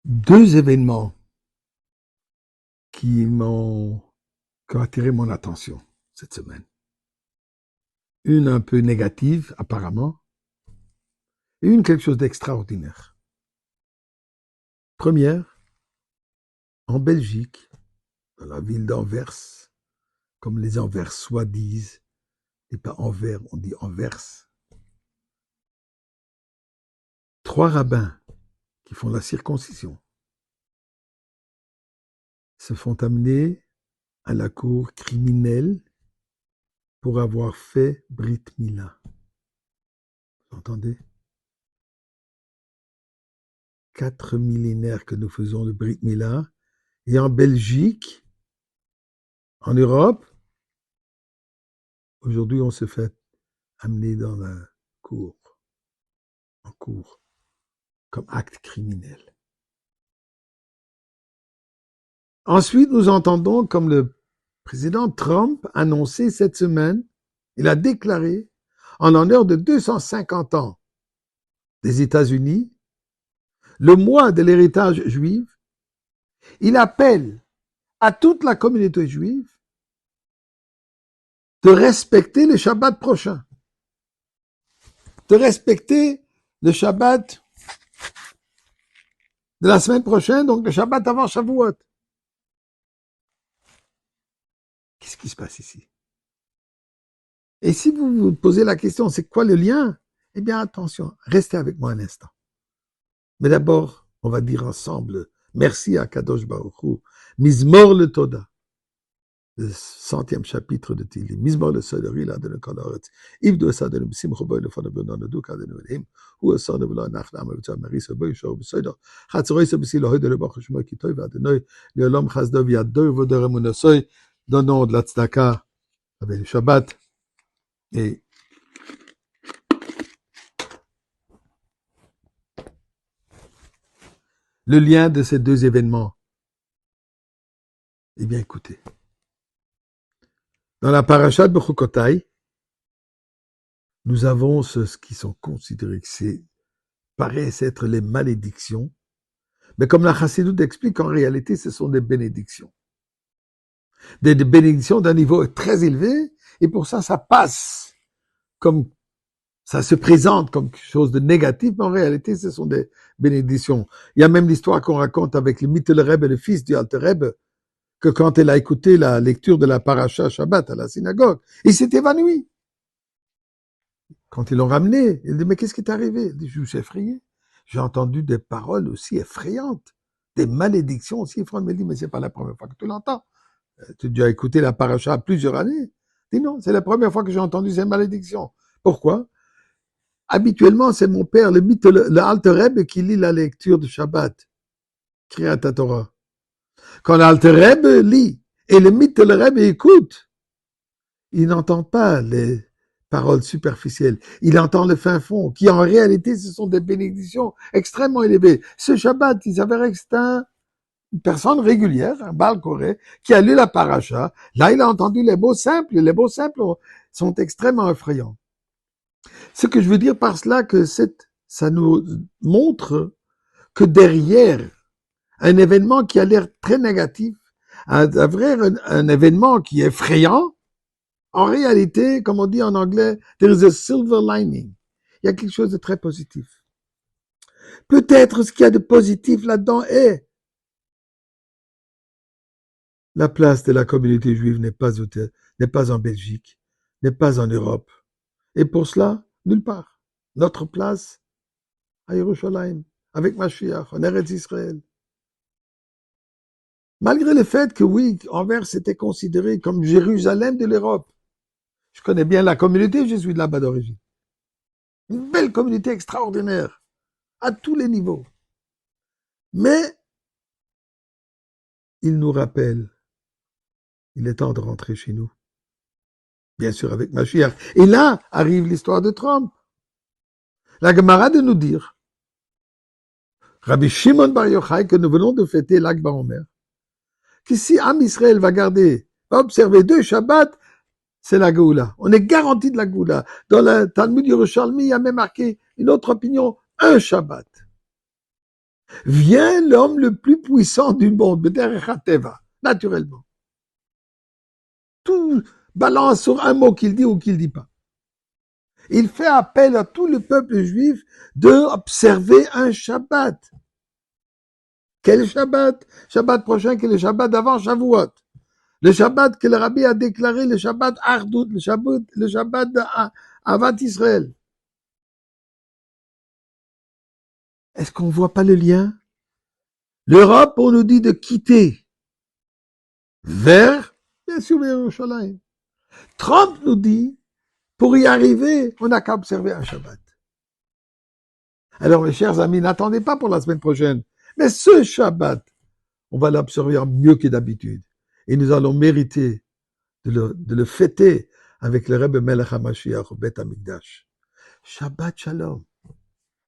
Deux événements qui qui ont attiré mon attention cette semaine. Une un peu négative, apparemment, et une quelque chose d'extraordinaire. Première, en Belgique, dans la ville d'Anvers, comme les Anversois disent, et pas Anvers, on dit Anvers. 3 rabbins qui font la circoncision se font amener à la cour criminelle pour avoir fait Brit Mila. Vous entendez? 4 millénaires que nous faisons le Brit Mila, et en Belgique, en Europe, aujourd'hui on se fait amener dans la cour, en cour, comme acte criminel. Ensuite, nous entendons comme le président Trump a annoncé cette semaine, il a déclaré, en l'honneur de 250 ans des États-Unis, le mois de l'héritage juif, il appelle à toute la communauté juive de respecter le Shabbat prochain, de respecter le Shabbat de la semaine prochaine, donc le Shabbat avant Shavuot. Qu'est-ce qui se passe ici? Et si vous vous posez la question, c'est quoi le lien? Eh bien, attention, restez avec moi un instant. Mais d'abord, on va dire ensemble, merci à Kadosh Baruch Hu, Mizmor le Toda, le 100e chapitre de Tehillim, Mizmor le Sodori, la de Kol Haaretz, Ivdu Sadenu B'Simcha Bo Lefanav Benonu Kadenu Elohim, Hu Asanu V'Lo Nachlam Avitza Marisa Bo Yishor B'Sodor, Chatzorei Sobisi Lohoi de Lebach Shmo Kitoi V'Adonoi, Leolam Chasdo V'Yadoi V'Odor Emunosoi, donnons de la tzedaka avec le Shabbat, et le lien de ces deux événements. Eh bien, écoutez. Dans la parasha de Bechukotai, nous avons ce qui sont considérés que paraissent être les malédictions, mais comme la Chassidoute explique, en réalité, ce sont des bénédictions. Des bénédictions d'un niveau très élevé, et pour ça, ça passe comme ça se présente comme quelque chose de négatif, mais en réalité, ce sont des bénédictions. Il y a même l'histoire qu'on raconte avec le Mittel Rebbe, le fils du Alter Rebbe, que quand elle a écouté la lecture de la paracha Shabbat à la synagogue, il s'est évanoui. Quand ils l'ont ramené, il dit, mais qu'est-ce qui est arrivé? Il dit, je suis effrayé. J'ai entendu des paroles aussi effrayantes, des malédictions aussi effrayantes. Il me dit, mais c'est pas la première fois que tu l'entends. Tu as déjà écouté la paracha plusieurs années. Il dit, non, c'est la première fois que j'ai entendu ces malédictions. Pourquoi? Habituellement, c'est mon père, le Alter Rebbe, qui lit la lecture de Shabbat, Kriyat Torah. Quand l'Alter Rebbe lit et le Mittel Rebbe écoute, il n'entend pas les paroles superficielles. Il entend le fin fond, qui en réalité, ce sont des bénédictions extrêmement élevées. Ce Shabbat, il s'avérait que c'est une personne régulière, un Baal Koré, qui a lu la paracha. Là, il a entendu les mots simples. Les mots simples sont extrêmement effrayants. Ce que je veux dire par cela, que ça nous montre que derrière un événement qui a l'air très négatif, un événement qui est effrayant, en réalité, comme on dit en anglais, there is a silver lining. Il y a quelque chose de très positif. Peut-être ce qu'il y a de positif là-dedans est la place de la communauté juive n'est pas en Belgique, n'est pas en Europe. Et pour cela, nulle part. Notre place à Yerushalayim, avec Mashiach, en Eretz Israël. Malgré le fait que oui, Anvers était considéré comme Jérusalem de l'Europe. Je connais bien la communauté, je suis de là-bas d'origine. Une belle communauté extraordinaire, à tous les niveaux. Mais, il nous rappelle, il est temps de rentrer chez nous. Bien sûr, avec Mashiach. Et là, arrive l'histoire de Trump. La Gemara de nous dire, Rabbi Shimon Bar Yochai, que nous venons de fêter l'Ag Baomer, que si Am Israël va observer 2 Shabbats, c'est la Géoula. On est garanti de la Géoula. Dans le Talmud Yerushalmi, il y a même marqué une autre opinion, 1 Shabbat. vient l'homme le plus puissant du monde, naturellement. Tout balance sur un mot qu'il dit ou qu'il dit pas. Il fait appel à tout le peuple juif d'observer un Shabbat. Quel Shabbat? Shabbat prochain qui est le Shabbat d'avant Shavuot. Le Shabbat que le Rabbi a déclaré, le Shabbat Ardout, le Shabbat d'Avat Israël. Est-ce qu'on ne voit pas le lien? L'Europe, on nous dit de quitter vers, bien sûr, Yerushalayim. Trump nous dit, pour y arriver, on n'a qu'à observer un Shabbat. Alors, mes chers amis, n'attendez pas pour la semaine prochaine. Mais ce Shabbat, on va l'observer mieux que d'habitude. Et nous allons mériter de le fêter avec le Rebbe Melech HaMashiach au Beth HaMikdash. Shabbat Shalom.